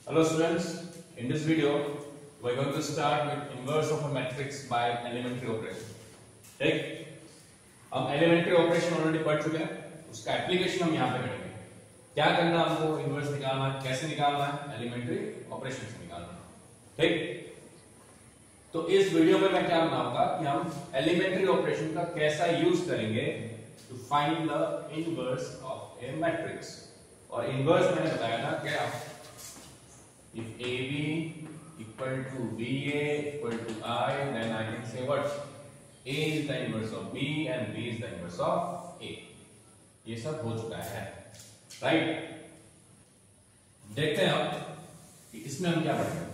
Hello students, in this video we are going to start with inverse of a matrix by elementary operation. ठीक, हम elementary operation already पढ़ चुके हैं, उसका application हम यहाँ पे करेंगे। क्या करना हमको इनवर्स निकालना है, कैसे निकालना है, एलिमेंट्री ऑपरेशन से निकालना है। ठीक, तो इस वीडियो में मैं क्या बनाऊंगा कि हम एलिमेंट्री ऑपरेशन का कैसा यूज करेंगे to find the inverse of a matrix. और इनवर्स मैंने बताया था क्या, if AB equal to BA equal to I, then I can say what? A is the inverse of B and B is the inverse of A. ये सब हो चुका है, राइट? देखते हैं अब कि इसमें हम क्या पढ़ेंगे।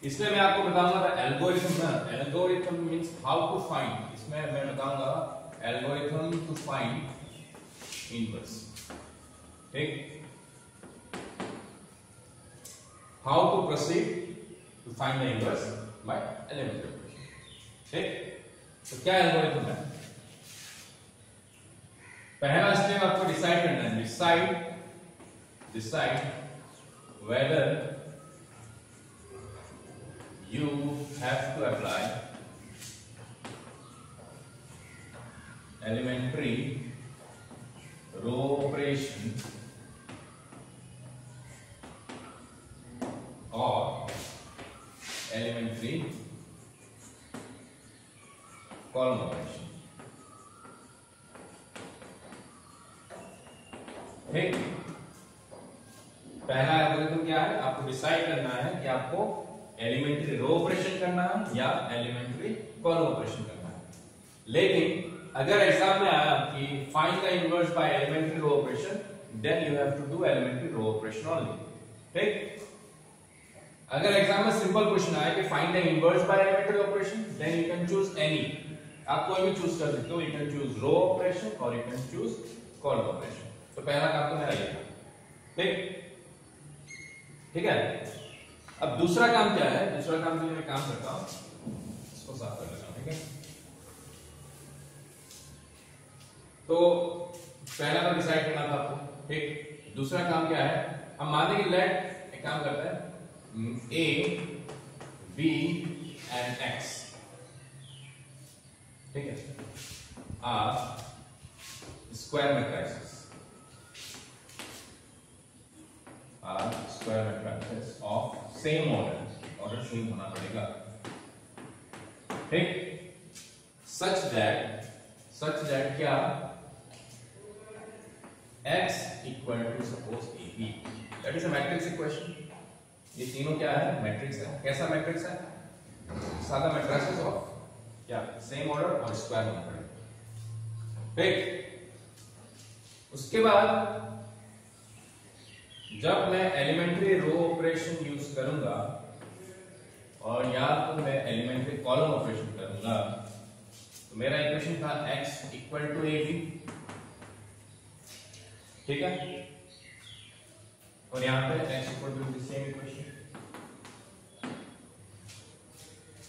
इसमें मैं आपको बताऊंगा एल्गोरिथम ना, algorithm means how to find. इसमें मैं बताऊंगा एल्गोरिथम टू फाइंड इनवर्स। ठीक, how to proceed to find the inverse by elementary operation। ठीक, तो क्या एल्गोरिथम है? पहला स्टेप आपको डिसाइड करना है, decide whether you have to apply elementary row operation or elementary column operation। ठीक, पहला एल्गोरिथम क्या है, आपको डिसाइड करना है कि आपको एलिमेंट्री रो ऑपरेशन करना है या एलिमेंट्री कॉलम ऑपरेशन करना है। लेकिन अगर एग्जाम में आया कि find the inverse by elementary row operation, then you have to do elementary row operation only. ठीक, अगर एग्जाम में सिंपल क्वेश्चन आया कि find the inverse by elementary operation, then you can choose any, आप कोई भी चूज कर सकते हो। You can choose row operation और you can choose column operation. तो पहला काम तो मेरा ये था। ठीक, ठीक है। अब दूसरा काम क्या है, दूसरा काम के लिए मैं काम करता हूं, इसको साफ कर लेता हूं। ठीक है, तो पहला काम डिसाइड करना था आपको। ठीक, दूसरा काम क्या है, हम मान लें कि लेट एक काम करता है A, B and X, ठीक है, are square matrices, of same order, order same होना पड़ेगा। ठीक, such that क्या X equal to suppose AB, that is a matrix equation। ये तीनों क्या है, मैट्रिक्स है। कैसा मैट्रिक्स है, सादा मैट्रिसेस ऑफ क्या सेम ऑर्डर और स्क्वायर होना पड़ेगा। ठीक, उसके बाद जब मैं एलिमेंट्री रो ऑपरेशन यूज करूंगा और या तो मैं एलिमेंट्री कॉलम ऑपरेशन करूंगा, तो मेरा इक्वेशन था x equal to A B. ठीक है, और यहां पे x equal to same equation.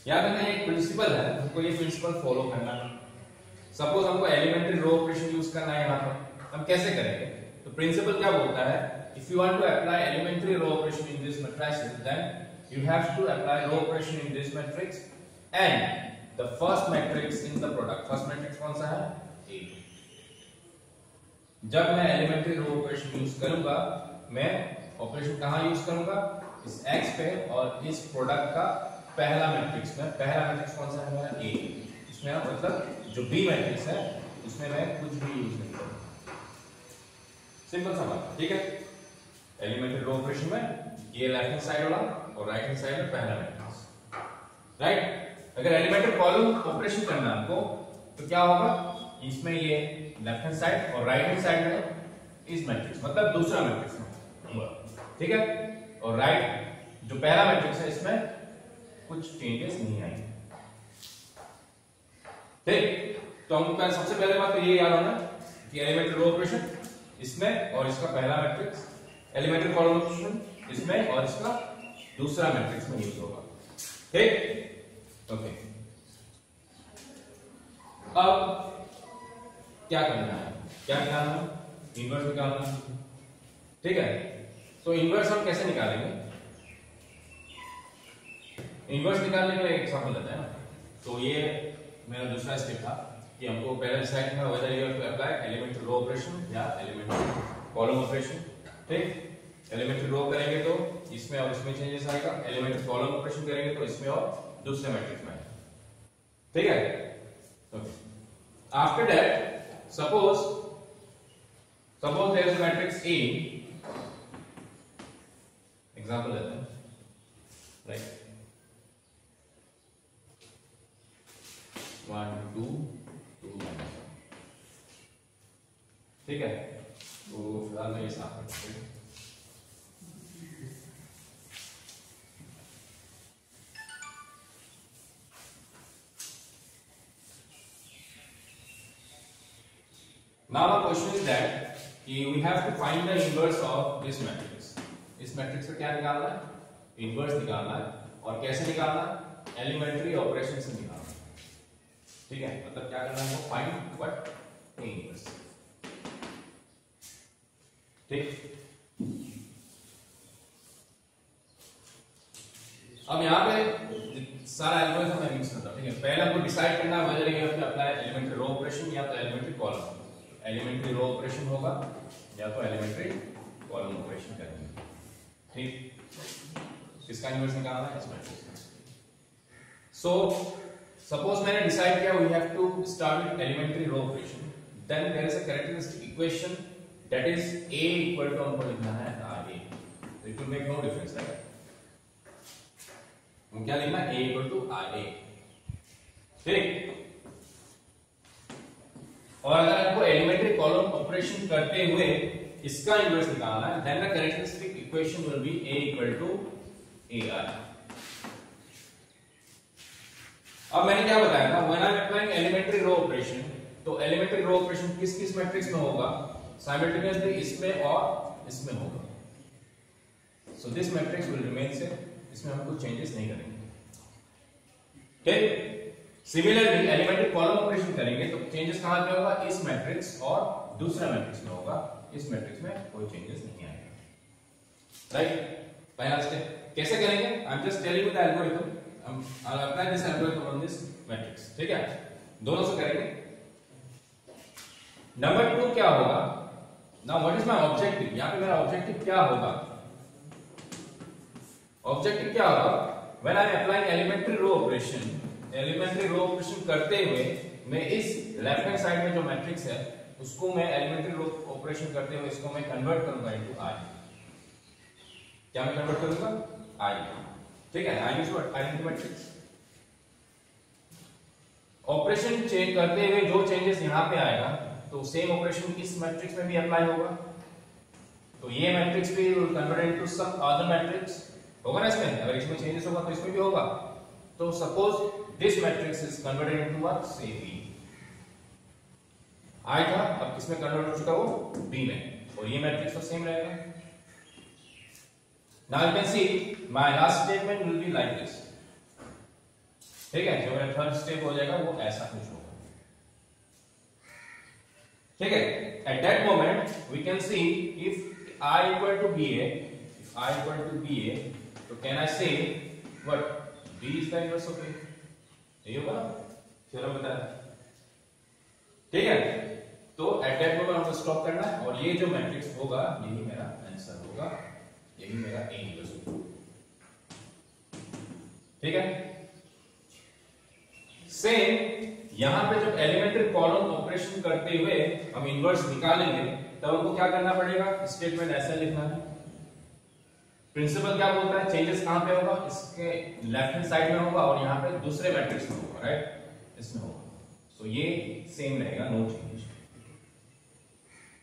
याद रखना एक प्रिंसिपल है, हमको ये प्रिंसिपल फॉलो करना है। सपोज हमको एलिमेंट्री रो ऑपरेशन यूज करना है यहां पर, हम कैसे करेंगे? तो प्रिंसिपल क्या बोलता है, if you want to apply elementary row operation in this matrix, then you have to apply row operation in this matrix and the first matrix in the product. First matrix कौन सा है, A। जब मैं elementary row operation use करूंगा, मैं operation कहां use करूंगा, इस x पे और इस प्रोडक्ट का पहला मैट्रिक्स में। पहला मैट्रिक्स कौन सा है मेरा, A। इसमें मतलब जो B मैट्रिक्स है उसमें मैं कुछ भी यूज नहीं करूंगा। सिंपल सा बात, ठीक है। एलिमेंट्री रो ऑपरेशन में ये लेफ्ट हैंड साइड वाला और राइट हैंड साइड में पहला मैट्रिक्स, राइट। अगर एलिमेंट्री कॉलम ऑपरेशन करना है आपको, तो क्या होगा, इसमें ये लेफ्ट हैंड साइड और राइट हैंड साइड में इस मैट्रिक्स मतलब दूसरा मैट्रिक्स में, ठीक है। और राइट जो पहला मैट्रिक्स है इसमें कुछ चेंजेस नहीं आएंगे। ठीक, तो हमको सबसे पहले बात तो ये याद होना कि एलिमेंट्री रो ऑपरेशन इसमें और इसका पहला मैट्रिक्स, एलिमेंट्री कॉलम ऑपरेशन इसमें और इसका दूसरा मैट्रिक्स में यूज होगा। ठीक, ओके। अब क्या करना है, क्या निकालना है, इनवर्स निकालना है। ठीक है, तो इनवर्स हम कैसे निकालेंगे? इनवर्स निकालने के लिए एग्जांपल लेते हैं ना। तो ये मेरा दूसरा स्टेप था कि हमको पहले डिसाइड करना whether you have to apply elementary row operation या एलिमेंट्री कॉलम ऑपरेशन। ठीक, एलिमेंट्री रो करेंगे तो इसमें और इसमें चेंजेस आएगा, एलिमेंट्री कॉलम ऑपरेशन करेंगे तो इसमें और दूसरे मैट्रिक्स में आएगा। ठीक है, okay. After that suppose there is a matrix A, example लेते हैं, राइट, 1 2 2 1। ठीक है, तो फिलहाल मैं ये साफ करता हूं। Now the question is that we have to find the inverse of this matrix. इस मैट्रिक्स का क्या निकालना है? इनवर्स निकालना है। और कैसे निकालना है? एलिमेंट्री ऑपरेशन से निकालना है। ठीक है, मतलब क्या करना है? Find what inverse. ठीक, अब यहाँ पे सारा एल्गोरिथम मैं यूज करता हूँ। ठीक है, पहले हमको डिसाइड करना है whether you have to apply elementary row operation या तो elementary column. Elementary row operation होगा या तो एलिमेंट्री कॉलम ऑपरेशन करेंगे। ठीक, किसका इनवर्स निकालना है? इस मैट्रिक्स का। सो सपोज मैंने डिसाइड किया we have to start with elementary row operation, then there is a characteristic equation that is a equal to हमको लिखना है ra। It will make no difference, right? हम क्या लिखना है? a equal to ra। ठीक, और अगर आपको एलिमेंट्री कॉलम ऑपरेशन करते हुए इसका इनवर्स निकालना है, then the characteristic equation will be a equal to ar। अब मैंने क्या बताया था, when I am applying elementary row operation, तो एलिमेंट्री रो ऑपरेशन किस किस मैट्रिक्स में होगा? साइमल्टेनियसली इसमें और इसमें होगा। So this matrix will remain same, इसमें हम कुछ चेंजेस नहीं करेंगे। ठीक, सिमिलरली एलिमेंट्री कॉलम ऑपरेशन करेंगे तो चेंजेस कहां पे होगा? इस मैट्रिक्स और दूसरा मैट्रिक्स में होगा। इस मैट्रिक्स में कोई चेंजेस नहीं आएगा, राइट? पहला स्टेप कैसे करेंगे? I am just telling you the algorithm. I will apply this algorithm on this matrix. ठीक है, दोनों से करेंगे। नंबर 2 क्या होगा? Now what is my objective? यहां पे मेरा ऑब्जेक्टिव क्या होगा? ऑब्जेक्टिव क्या होगा? When I am applying elementary row operation, elementary row operation करते हुए मैं इस लेफ्ट हैंड साइड में जो मैट्रिक्स है उसको मैं एलिमेंट्री रो ऑपरेशन करते हुए इसको मैं कन्वर्ट करूंगा इनटू आई। क्या मैं कन्वर्ट करूंगा? आई। ठीक है, I is what? Identity matrix. Operation change करते हुए जो चेंजेस यहां पे आएगा तो सेम ऑपरेशन इस मैट्रिक्स में भी अप्लाई होगा। तो ये मैट्रिक्स भी convert into some other matrix होगा ना इसमें। अगर इसमें चेंजेस होगा तो इसमें भी होगा। तो suppose this matrix is converted into what? से B। I था, अब किसमें कन्वर्ट हो चुका? वो B में। और ये मैट्रिक्स तो सेम रहेगा। Now you can see my last statement will be like this. ठीक है, जो मेरा थर्ड स्टेप हो जाएगा वो ऐसा कुछ होगा। ठीक है, at that moment we can see if I equal to BA, if I equal to BA, तो can I say what? B is the inverse of A। ये होगा ना, चलो बताया। ठीक है, तो एट दैट मोमेंट हमको स्टॉप करना है और ये जो मैट्रिक्स होगा यही मेरा आंसर होगा, यही मेरा A इनवर्स होगा। ठीक है, सेम यहां पे जब एलिमेंट्री कॉलम ऑपरेशन करते हुए हम इनवर्स निकालेंगे तब हमको क्या करना पड़ेगा? स्टेटमेंट ऐसा लिखना है। प्रिंसिपल क्या बोलता है? चेंजेस कहां पे होगा? इसके लेफ्ट हैंड साइड में होगा और यहां पे दूसरे मैट्रिक्स में होगा, राइट? इसमें होगा। सो ये सेम रहेगा, नो चेंज।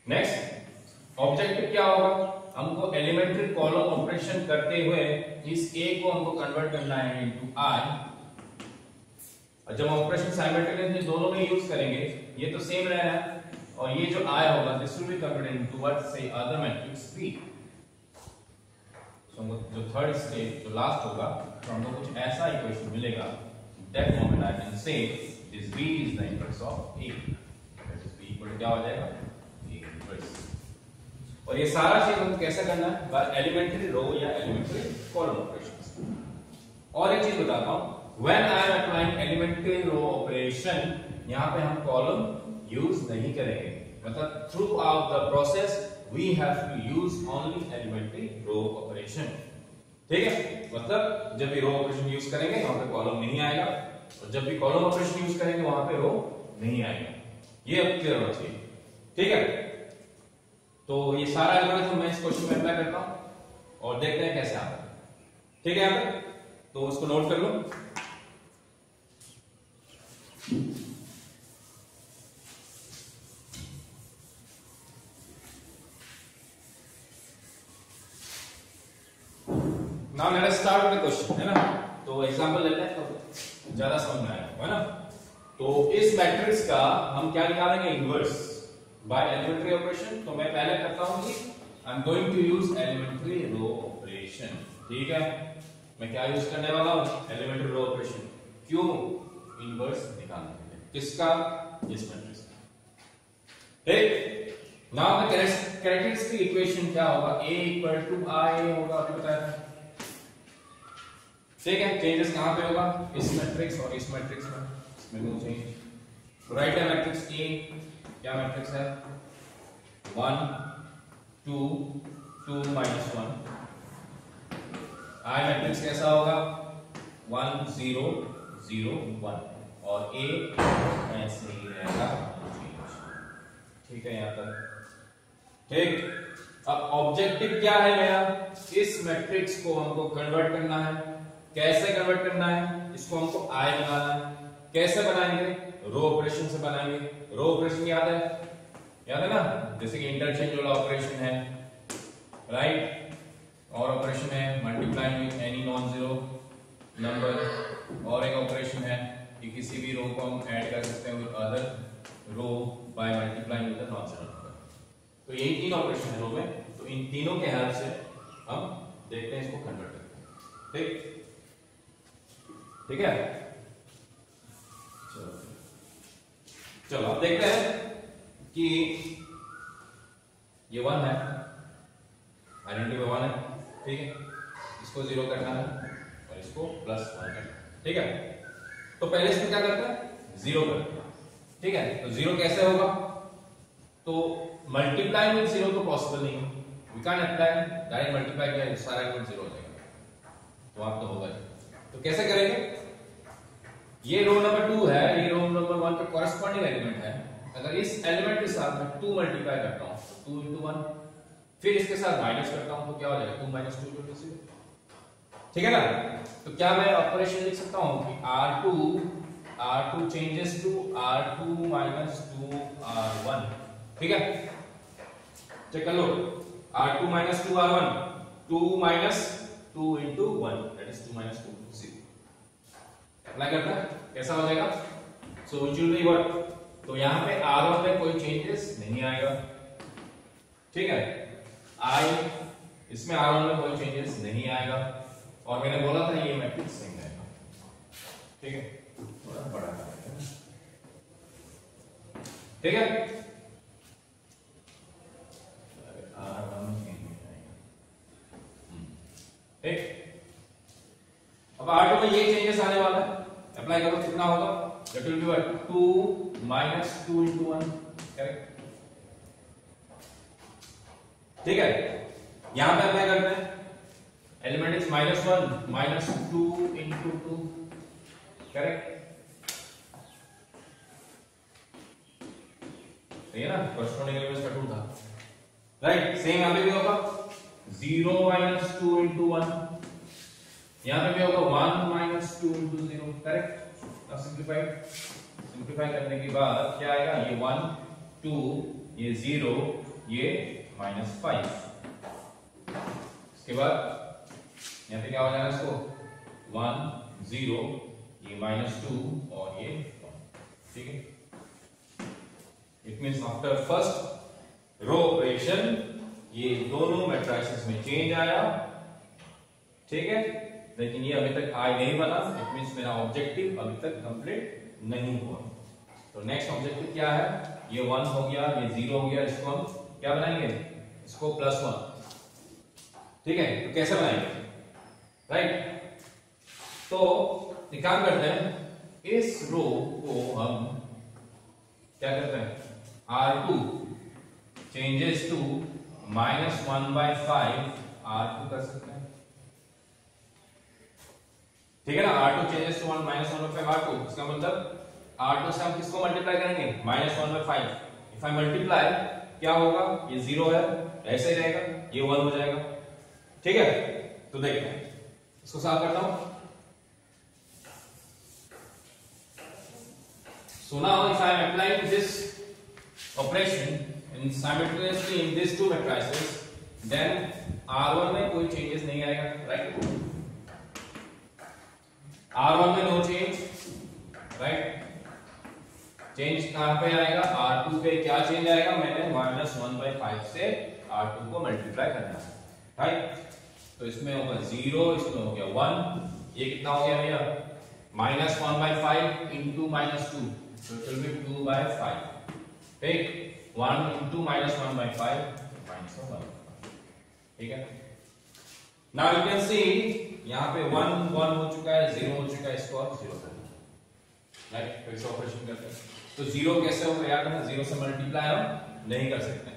नेक्स्ट ऑब्जेक्टिव क्या होगा? हमको एलिमेंट्री कॉलम ऑपरेशन करते हुए इस A को हमको कन्वर्ट करना है इनटू I। और जब ऑपरेशन साइमल्टेनियसली दोनों में यूज करेंगे ये तो सेम रहेगा और ये जो I होगा this will be converted into what? से अदर मैट्रिक्स B। तो जो थर्ड स्टेप जो लास्ट होगा तो हमको कुछ ऐसा इक्वेशन मिलेगा। That moment I can say this B is the inverse of A। That is B equal to क्या हो जाएगा? A inverse. और ये सारा चीज हमको कैसे करना है, बाय एलिमेंट्री रो या एलिमेंट्री कॉलम ऑपरेशन। और एक चीज बताता हूं, when I am applying elementary row operation, यहां पे हम कॉलम यूज नहीं करेंगे, मतलब throughout the process we have to use only elementary row operation. ठीक है, मतलब जब भी रो ऑपरेशन यूज करेंगे वहां पे कॉलम नहीं आएगा, और जब भी कॉलम ऑपरेशन यूज करेंगे वहां पे रो नहीं आएगा। ये अब क्लियर होना चाहिए। ठीक है, तो ये सारा एल्गोरिथम मैं इस क्वेश्चन में अप्लाई करता हूं और देखते हैं कैसे आता है। ठीक है, यहां पे तो उसको नोट कर लो। Now let us start with the question, है ना। तो एग्जांपल लेते हैं तो ज्यादा समझ में आएगा, है ना। तो इस मैट्रिक्स का हम क्या निकालेंगे, इनवर्स बाय एलिमेंट्री ऑपरेशन। तो मैं पहले करता हूं कि I am going to use elementary row operation. ठीक है, मैं क्या यूज करने वाला हूं, एलिमेंट्री रो ऑपरेशन। क्यों, इनवर्स निकालने के लिए। किसका, इस मैट्रिक्स का। ठीक, नाउ द कैरेक्टरिस्टिक इक्वेशन क्या होगा, a इक्वल टू i होगा, आपको पता है। ठीक है, चेंजेस कहां पे होगा, इस मैट्रिक्स और इस मैट्रिक्स में, इसमें नो चेंज। राइट है मैट्रिक्स A, क्या मैट्रिक्स है, 1 2 2 -1। I मैट्रिक्स कैसा होगा, 1 0 0 1, और A ऐसे ही रहेगा। ठीक है, यहां तक ठीक। अब ऑब्जेक्टिव क्या है मेरा, इस मैट्रिक्स को हमको कन्वर्ट करना है। कैसे कन्वर्ट करना है, इसको हमको I बनाना है। कैसे बनाएंगे, रो ऑपरेशन से बनाएंगे। रो ऑपरेशन याद है ना, जैसे कि इंटरचेंज वाला ऑपरेशन है, राइट। और ऑपरेशन है multiplying with any non zero number, और एक ऑपरेशन है कि किसी भी रो को हम ऐड कर सकते हैं with other row by multiplying with non zero number. तो यही तीन ऑपरेशन है रो में, तो इन तीनों के हेल्प से हम देखते हैं, इसको कन्वर्ट करते हैं। ठीक है, चलो अब देखते हैं कि ये 1 है, आइडेंटिटी में 1 है। ठीक है, इसको 0 करना है और इसको +1 करना है। ठीक है, तो पहले इसको क्या करते हैं, 0 करते हैं। ठीक है, तो 0 कैसे होगा, तो मल्टीप्लाई विद 0 तो पॉसिबल नहीं है, we can apply direct multiply किया सारा एलिमेंट 0 हो जाएगा, तो आप तो होगा। तो कैसे करेंगे, ये रो नंबर 2 है, ये रो नंबर 1 पे कॉरेस्पॉन्डिंग एलिमेंट है। अगर इस एलिमेंट के साथ मैं 2 मल्टीप्लाई करता हूं, 2 × 1, फिर इसके साथ माइनस करता हूं, तो क्या हो जाएगा, 2 - 2 = 0। ठीक है ना। तो क्या मैं ऑपरेशन लिख सकता हूं कि R2 changes to R2 - 2 R1। ठीक है, चेक कर लो, R2 - 2 R1, 2 - 2 × 1 that is 2 - 2 0। Apply करता है, कैसा हो जाएगा, so which will be what, तो यहां पे R1 में कोई चेंजेस नहीं आएगा। ठीक है, इसमें R1 में कोई चेंजेस नहीं आएगा, और मैंने बोला था ये मैट्रिक्स सेम रहेगा। ठीक है, थोड़ा बड़ा है। ठीक है, R1 नहीं आएगा। ठीक, अब R2 में ये चेंजेस आने वाला है, अप्लाई करो, कितना होगा, that will be what, 2 - 2 × 1। Correct. ठीक है, यहां पे अप्लाई करते हैं, एलिमेंट इज -1 - 2 × 2। करेक्ट, सही है ना, कॉरेस्पॉन्डिंग एलिमेंट्स का 2 था, राइट। सेम यहां पे भी होगा, 0 - 2 × 1, यहां पे भी होगा 1 - 2 × 0। करेक्ट। अब सिंप्लीफाई करने के बाद क्या आएगा, ये 1 2, ये 0, ये -5। इसके बाद यहां पे क्या हो जाएगा, इसको 1 0, ये -2 और ये 1। ठीक है, it means after first row operation ये दोनों मैट्रिसेस में चेंज आया। ठीक है, लेकिन ये अभी तक I नहीं बना, इट मींस मेरा ऑब्जेक्टिव अभी तक कंप्लीट नहीं हुआ। तो नेक्स्ट ऑब्जेक्टिव क्या है, ये 1 हो गया, ये 0 हो गया, इसको हम क्या बनाएंगे, इसको +1, ठीक है। तो कैसे बनाएंगे, राइट। तो एक काम करते हैं, इस रो को हम क्या करते हैं, R2 चेंजेस टू -1/5 R2 कर सकते हैं, ठीक है ना। R2 चेंजेस टू -1/5 R2, इसका मतलब R2 से हम किसको मल्टीप्लाई करेंगे, -1/5। इफ आई मल्टीप्लाई क्या होगा, ये 0 है, ऐसे ही रहेगा, ये 1 हो जाएगा, ठीक है। तो देखते हैं, इसको साफ करता हूं। So now if I am applying this operation in simultaneously in these two matrices, then R1 में कोई changes नहीं आएगा, right? R1 में no change, right? Change कहाँ पे आएगा, R2 पे क्या change आएगा, मैंने -1/5 से R2 को मल्टीप्लाई करना है, right? तो इसमें होगा 0, इसमें हो गया 1, ये कितना हो गया भैया, -1/5 into -2, so it will be 2/5, ठीक। 1 into -1/5 -1, ठीक है। Now you can see यहाँ पे 1 हो चुका है, 0 हो चुका है, इसको आप 0 कर दो, राइट। फिर से ऑपरेशन करते हैं, तो 0 कैसे होगा, याद रखना 0 से मल्टीप्लाई हम नहीं कर सकते,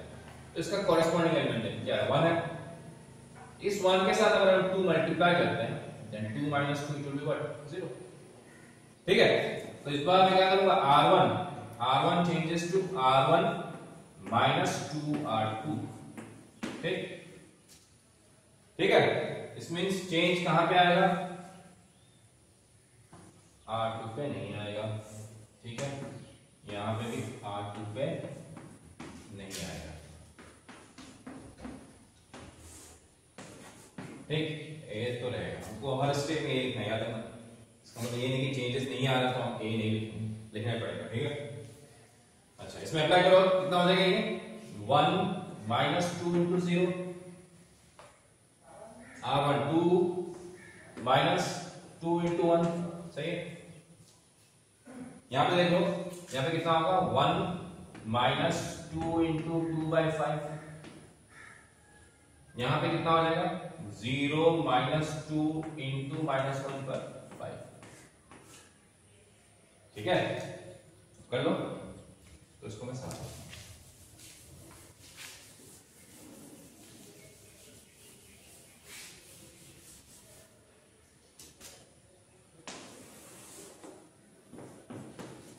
तो इसका कॉरेस्पॉन्डिंग एलिमेंट क्या है, 1 है। इस 1 के साथ अगर हम 2 मल्टीप्लाई करते हैं, then 2 - 2 it will be what, 0, ठीक है। तो इस बार मैं क्या करूंगा, R1 changes to R1 -2 R2, ठीक है। इस मींस चेंज कहां पे आएगा, R2 पे नहीं आएगा, ठीक है। यहां पे भी R2 पे नहीं आएगा, ठीक। ए तो रहेगा, हमको हर स्टेप में ये लिखना है, याद रखना। इसका मतलब ये नहीं कि चेंजेस नहीं आ रहा तो हम ए नहीं लिखना पड़ेगा, ठीक है। अच्छा, इसमें अप्लाई करो, कितना हो जाएगा ये, 1 - 2 into 0, R1 2 - 2 into 1, सही है। यहां पे देखो, यहां पे कितना होगा, 1 - 2 into 2/5, यहां पे कितना हो जाएगा, 0 - 2 into -1/5, ठीक है। कर लो, तो इसको मैं साफ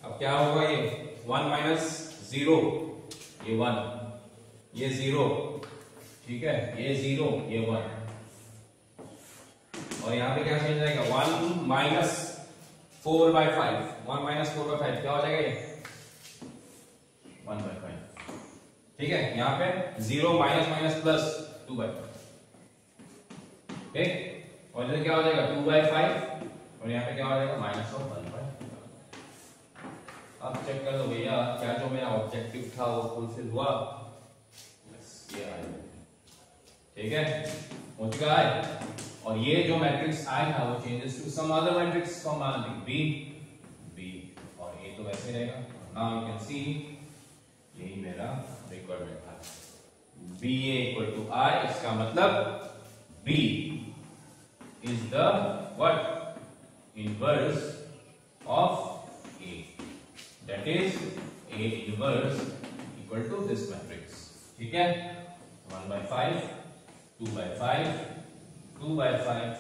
अब क्या होगा, ये 1 - 0, ये 1, ये 0, ठीक है, ये 0, ये 1, और यहां पे क्या चेंज आएगा, 1 - 4/5, 1 - 4/5 क्या हो जाएगा, ये 1/5, ठीक है। यहां पे 0 - प्लस 2/5, ठीक। और इधर क्या हो जाएगा, 2/5, और यहां पे क्या हो जाएगा, -1/5। अब चेक कर लो भैया, क्या जो मेरा ऑब्जेक्टिव था वो फुलफिल हुआ, ये आया, ठीक है, हो चुका है। और ये जो मैट्रिक्स आया था वो changes to some other matrix from B, और ये तो वैसे रहेगा। नाउ यू कैन सी यही मेरा रिक्वायरमेंट था, BA = I, इसका मतलब B is the what, inverse of A, that is A inverse equal to this matrix, ठीक है। 1/5, 2/5, 2/5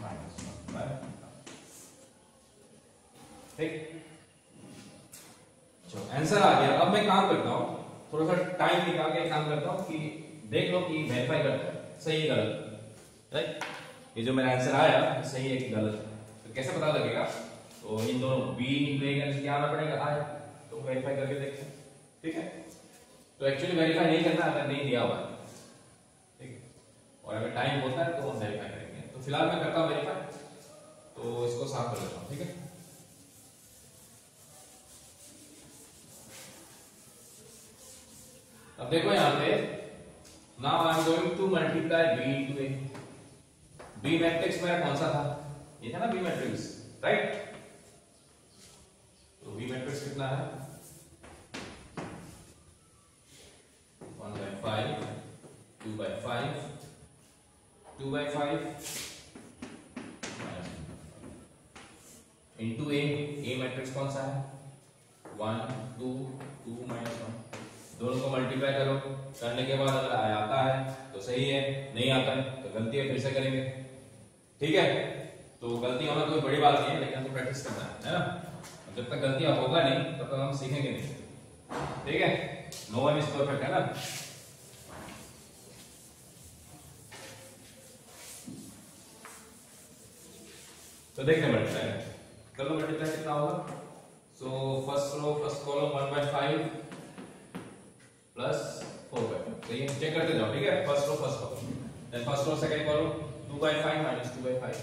-1/5, ठीक। चलो आंसर आ गया। अब मैं काम करता हूं, थोड़ा सा टाइम निकाल के काम करता हूं कि देख लो कि वेरीफाई करता है सही है गलत, राइट। ये जो मेरा आंसर आया सही है कि गलत है, तो कैसे पता लगेगा, तो इन दोनों बी इंटीग्रेशन क्या आना पड़ेगा, आया, तो वेरीफाई करके देखते हैं, ठीक है। तो एक्चुअली वेरीफाई नहीं करना अगर नहीं दिया हुआ, ठीक है, और अगर टाइम होता है तो हम वेरीफाई करेंगे। तो फिलहाल मैं करता हूं वेरीफाई, तो इसको साफ कर लेता हूं, ठीक है। अब देखो यहां पे, now I am going to multiply B into A। B matrix मेरा कौन सा था, ये था ना B मैट्रिक्स, राइट। तो B मैट्रिक्स कितना है, 1/5, 2 by 5 इंटू ए मैट्रिक्स कौन सा है 1 2 2 माइनस 1, दोनों को मल्टीप्लाई करो, करने के बाद अगर आता है तो सही है, नहीं आता है तो गलती है, फिर से करेंगे। ठीक है, तो गलती होना कोई बड़ी बात नहीं है, लेकिन हमको प्रैक्टिस करना है ना। जब तक गलतियां होगा नहीं तब तक हम सीखेंगे नहीं। ठीक है, नो वन इज परफेक्ट है ना। तो देखते हैं मल्टीप्लाई कर लो, मल्टीप्लाई कितना होगा। So first row first column 1 by 5 plus 4 by 5, तो ये चेक करते जाओ। ठीक है, first row first column, then first row second column 2 by 5 minus 2 by 5।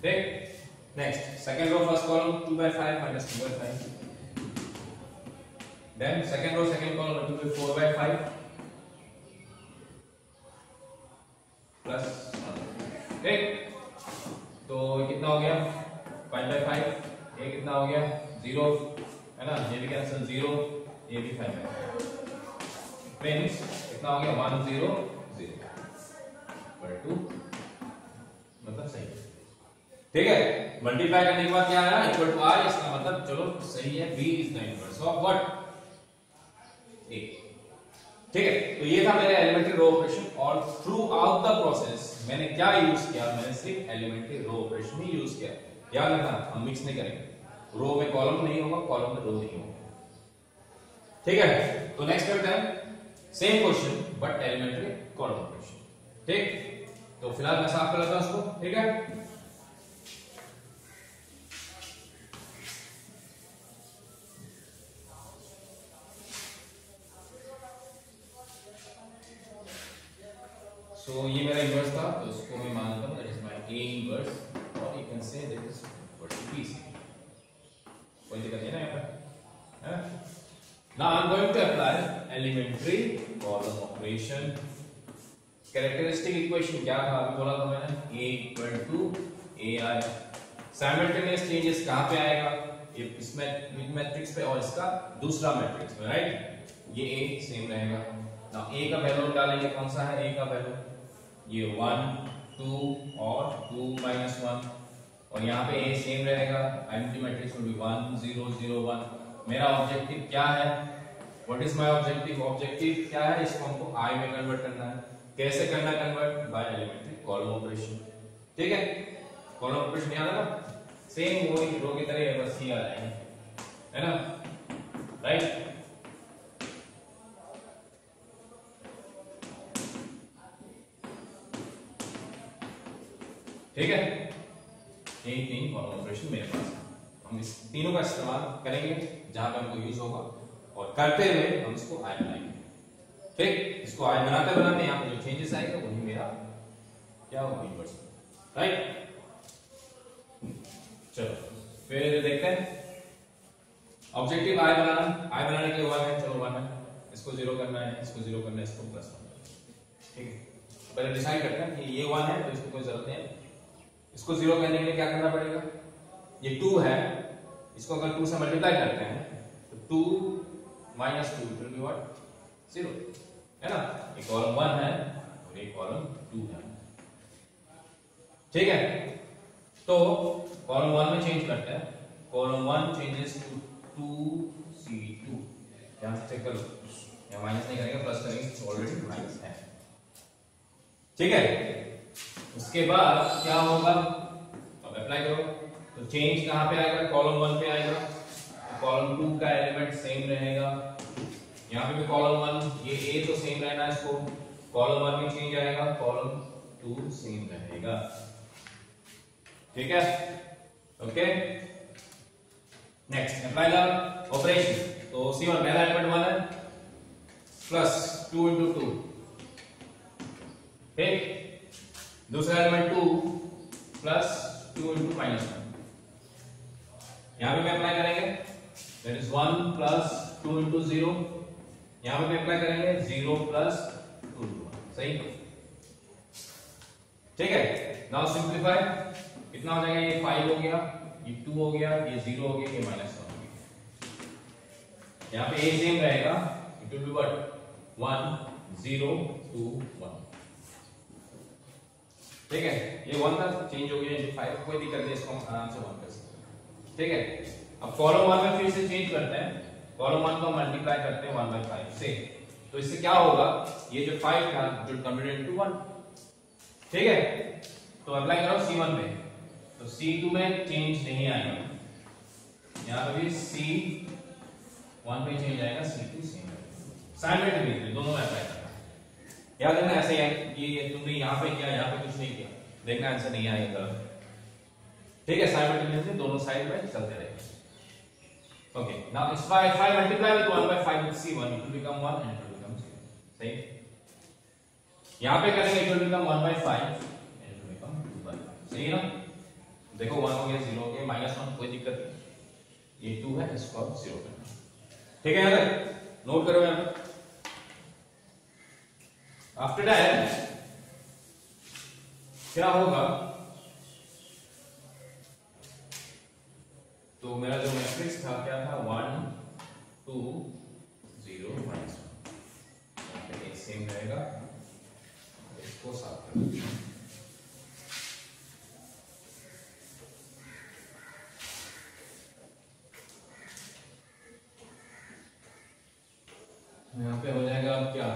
ठीक, next second row first column 2 by 5 minus 2 by 5, then second row second column 4 by 5 plus 1। ठीक, तो कितना हो गया 5 by 5, ये कितना हो गया 0 है ना, ये भी कैंसिल 0, ये भी 5 है, मींस कितना हो गया 1 0 0 पर 2 मतलब सही। ठीक है, मल्टीप्लाई करने के बाद क्या आया इक्वल टू r, इसका मतलब चलो सही है, b is the inverse of what a। ठीक है, तो ये था मेरा एलिमेंट्री रो ऑपरेशन, और थ्रू आउट द प्रोसेस मैंने क्या यूज किया, मैंने सिर्फ एलिमेंट्री रो ऑपरेशन ही यूज किया। याद रखना, हम मिक्स नहीं करेंगे, रो में कॉलम नहीं होगा, कॉलम में रो नहीं होगा। ठीक है, तो नेक्स्ट करते हैं same question but elementary column operation. ठीक, तो फिलहाल मैं साफ कर लेता हूं उसको। ठीक है, सो ये मेरा इनवर्स था, तो उसको मैं मानता हूं that is my a inverse, और you can say that is what is b। कोई दिक्कत नहीं है ना यहाँ पर, है। Now I am going to apply elementary column operation. Characteristic equation क्या था अभी बोला था मैंने, a equal to ai। Simultaneous changes कहां पे आएगा, ये इसमें मैट्रिक्स पे और इसका दूसरा मैट्रिक्स में, राइट। ये a सेम रहेगा। नाउ a का वैल्यू डालेंगे, कौन सा है a का वैल्यू, ये 1 2 और 2 minus 1, और यहाँ पे a सेम रहेगा, आइडेंटिटी मैट्रिक्स विल बी 1 0 0 1। मेरा ऑब्जेक्टिव क्या है, what is my objective, objective क्या है, इसको हमको i में कन्वर्ट करना है। कैसे करना है convert, by elementary column operation. ठीक है, कॉलम ऑपरेशन याद है ना, सेम वही रो की तरह है, बस ये आ जाएंगे, है ना, राइट। ठीक है, यही 3 कॉलम ऑपरेशन मेरे पास है, हम इस तीनों का इस्तेमाल करेंगे जहां पे हमको यूज होगा, और करते हुए हम इसको आई बनाएंगे। ठीक, इसको आई बनाते बनाते यहाँ पे जो चेंजेस आएगा वही मेरा क्या होगा इनवर्स, राइट। चलो फिर देखते हैं, ऑब्जेक्टिव आई बनाने के लिए 1 है, चलो 1 है, इसको 0 करना है, इसको 0 करना है, इसको प्लस 1। ठीक है, पहले डिसाइड करते हैं कि ये 1 है तो इसको कोई जरूरत नहीं है। इसको 0 करने के लिए क्या करना पड़ेगा, ये 2 है, इसको अगर 2 से मल्टीप्लाई करते हैं तो 2 minus 2 it will be what 0, है ना। ये कॉलम 1 है और ये कॉलम 2 है। ठीक है, तो कॉलम 1 में चेंज करते हैं, कॉलम 1 चेंजेस टू 2c2, यहां से चेक करो, यहां माइनस नहीं करेंगे, प्लस करेंगे, ऑलरेडी माइनस है। ठीक है, उसके बाद क्या होगा, अब अप्लाई करो, तो चेंज कहां पे आएगा, कॉलम 1 पे आएगा, कॉलम 2 का एलिमेंट सेम रहेगा, यहां पे भी कॉलम 1, ये a तो सेम रहना है, इसको कॉलम 1 में चेंज आएगा, कॉलम 2 सेम रहेगा। ठीक है, okay, next apply the operation. तो C1 पहला एलिमेंट 1 है, प्लस 2 into 2, ठीक, दूसरा एलिमेंट 2 प्लस 2 into -1, यहां पे मैं अप्लाई करेंगे, दैट इज 1 प्लस 2 into 0, यहां पे मैं अप्लाई करेंगे 0 प्लस 2 into 1, सही। ठीक है, नाउ सिंप्लीफाई, कितना हो जाएगा, ये 5 हो गया, ये 2 हो गया, ये 0 हो गया, ये -1 हो गया। यहाँ पे a सेम रहेगा, इट विल बी व्हाट 1 0 2 1, ठीक है। ये 1 था, चेंज हो गया 5, कोई दिक्कत नहीं, इसको हम आराम से 1 कर सकते हैं, ठीक है। अब कॉलम 1 में फिर से चेंज करते हैं, कॉलम 1 को मल्टीप्लाई करते हैं 1/5 से, तो इससे क्या होगा, ये जो 5 था जो कन्वर्टेड इनटू 1, ठीक है। तो अप्लाई करो C1 पे, तो C2 में चेंज नहीं आएगा, यहां पे भी C1 पे चेंज आएगा, C2 सेम रहेगा, साइमल्टेनियसली दोनों में अप्लाई करना है। याद रखना ऐसे ये तुमने यहां पे किया, यहां पे कुछ नहीं किया, देखना आंसर नहीं आएगा, ठीक है। साइमल्टेनियसली दोनों साइड में चलते रहेगा। Okay, now if I multiply with 1/5 with C1, it will become 1 and it will become 0. सही? यहाँ पे करेंगे it will become 1/5 and it will become 2/5. सही है ना? देखो 1 हो गया, 0 हो गया, -1 कोई दिक्कत नहीं। ये 2 है, इसको 0 करना। ठीक है यहाँ तक? नोट करो यहाँ पे। After that क्या होगा? तो मेरा जो मैट्रिक्स था क्या था, 1 2 0 -1, ये सेम रहेगा, इसको साफ कर दो। यहाँ पे हो जाएगा अब क्या,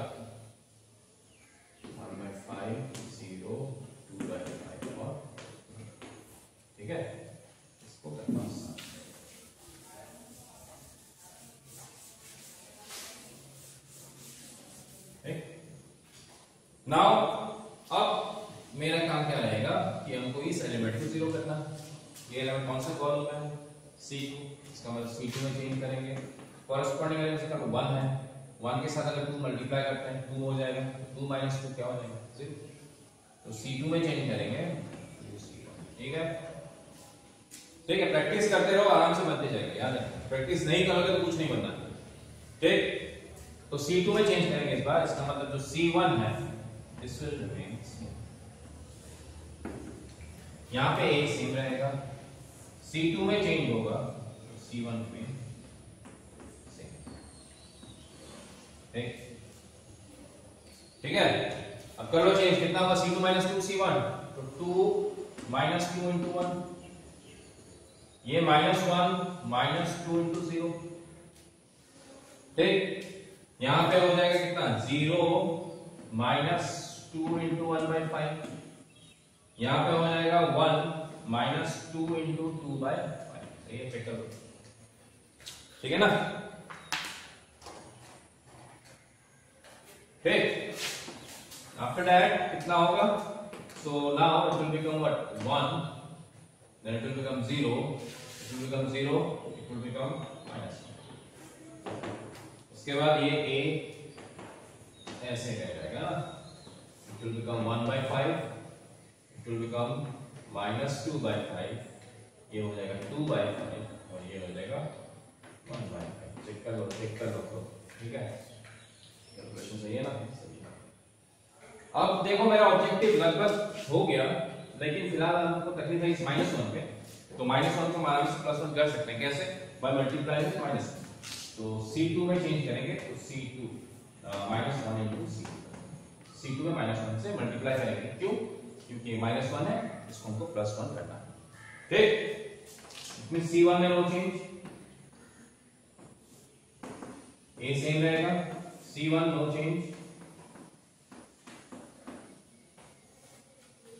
1/5 0 2/5 और, ठीक है, इसको करना है। नाउ अब मेरा काम क्या रहेगा कि हमको इस एलिमेंट को 0 करना है। ये एलिमेंट कौन सा कॉलम में है, C2, इसका मतलब C2 में चेंज करेंगे, कॉरेस्पॉन्डिंग एलिमेंट इसका 1 है, 1 के साथ अगर 2 मल्टीप्लाई करते हैं 2 हो जाएगा, 2 - 2 क्या हो जाएगा 0, तो C2 में चेंज करेंगे 2C1, ठीक है। ठीक है, प्रैक्टिस करते रहो, आराम से बनते जाएगा, याद है, प्रैक्टिस नहीं करोगे तो कुछ नहीं बनना, ठीक। तो C2 में चेंज करेंगे इस बार, इसका मतलब जो C1 है this will remain same, यहां पे A सेम रहेगा, C2 में चेंज होगा तो C1 में सेम, ठीक है। अब कर लो चेंज, कितना होगा, C2 - 2 C1, तो 2 - 2 into 1, ये -1 -2 into 0, ठीक। यहां पे हो जाएगा कितना, 0 -2 into 1/5, यहां पे हो जाएगा 1 - 2 into 2/5, ये चेक कर लो, ठीक है ना, ठीक। आफ्टर दैट कितना होगा, so now it will become what, 1, then it will become 0, it will become 0, it will become -1, उसके बाद ये A ऐसे रह जाएगा ना, it will become 1/5, it will become -2/5, ये हो जाएगा 2/5 और ये हो जाएगा 1/5, चेक कर लो तो, ठीक है, कैलकुलेशन सही है ना, सही है। अब देखो मेरा ऑब्जेक्टिव लगभग हो गया, लेकिन फिलहाल हमको तकलीफ है इस -1 पे, तो -1 को आराम से +1 कर सकते हैं, कैसे, बाय मल्टीप्लाई विद -1, तो C2 में चेंज करेंगे, तो C2 -1 into C2 में -1 से मल्टीप्लाई करेंगे, क्यों, क्योंकि -1 है, इसको हमको +1 करना है, ठीक। इसमें C1 में नो चेंज, A सेम रहेगा, C1 नो चेंज,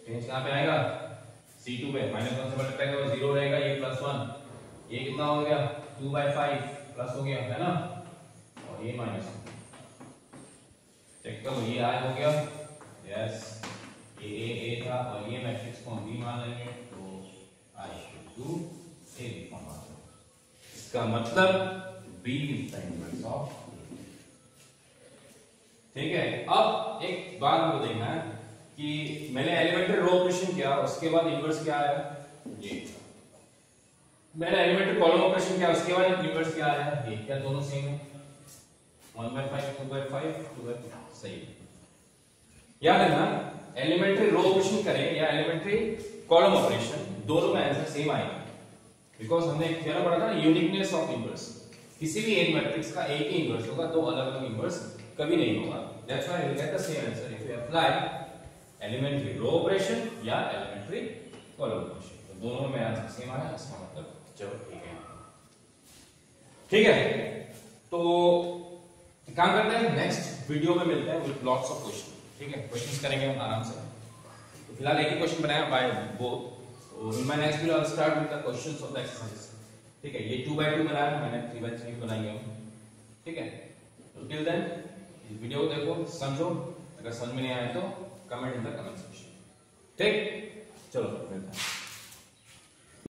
चेंज कहां पे आएगा, C2 पे, -1 से मल्टीप्लाई करेगा 0 रहेगा, ये +1, ये कितना हो गया 2/5 प्लस हो गया, है ना, और ये -1, चेक करो, ये I हो गया, यस, ये A था और ये मैट्रिक्स को हम B मान लेंगे, तो I = A फॉर्म आ गया, इसका मतलब B is the inverse of, ठीक है। अब एक बात हमको देखना है कि मैंने एलिमेंट्री रो ऑपरेशन किया, उसके बाद इनवर्स क्या आया, ये मैंने एलिमेंट्री कॉलम ऑपरेशन किया, उसके बाद इनवर्स क्या आया, ये क्या दोनों सेम है, 1/5 2/5 2/5, सही। याद रखना, एलिमेंट्री रो ऑपरेशन करें या एलिमेंट्री कॉलम ऑपरेशन, दोनों में आंसर सेम आएगा, बिकॉज हमने एक थ्योरम पढ़ा था ना, यूनिकनेस ऑफ इनवर्स, किसी भी एक मैट्रिक्स का एक ही इनवर्स होगा, दो अलग अलग इनवर्स कभी नहीं होगा। That's why you get the same answer if you apply elementary row operation या एलिमेंट्री कॉलम ऑपरेशन। तो दोनों में आंसर सेम आया, इसका मतलब चलो ठीक है। ठीक है, तो काम करते हैं, नेक्स्ट वीडियो में मिलते हैं विद लॉट्स ऑफ क्वेश्चन। ठीक है, क्वेश्चंस करेंगे हम आराम से। तो फिलहाल एक ही क्वेश्चन बनाया बाय बोथ। तो in my next video I will start with the questions of the exercises. ठीक है, ये 2x2 बनाया, मैंने 3x3 बनाएंगे हम। ठीक है, तो टिल देन इस वीडियो को देखो, समझो, अगर समझ में नहीं आए तो comment in the comment section. ठीक, चलो मिलते हैं।